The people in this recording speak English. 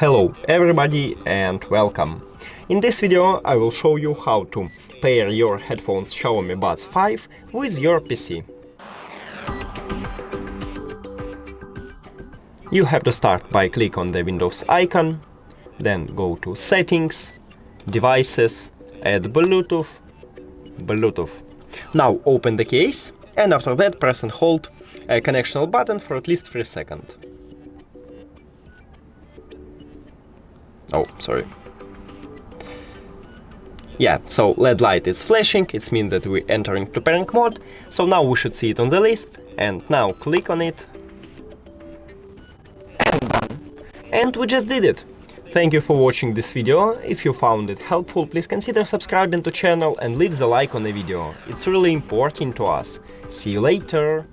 Hello everybody and welcome! In this video I will show you how to pair your headphones Xiaomi Buds 5 with your PC. You have to start by click on the Windows icon, then go to Settings, Devices, add Bluetooth. Now open the case and after that press and hold a connection button for at least 3 seconds. Oh, sorry. Yeah, so LED light is flashing, it means that we enter into pairing mode, so now we should see it on the list, and now click on it. And done. And we just did it! Thank you for watching this video. If you found it helpful, please consider subscribing to the channel and leave the like on the video. It's really important to us. See you later!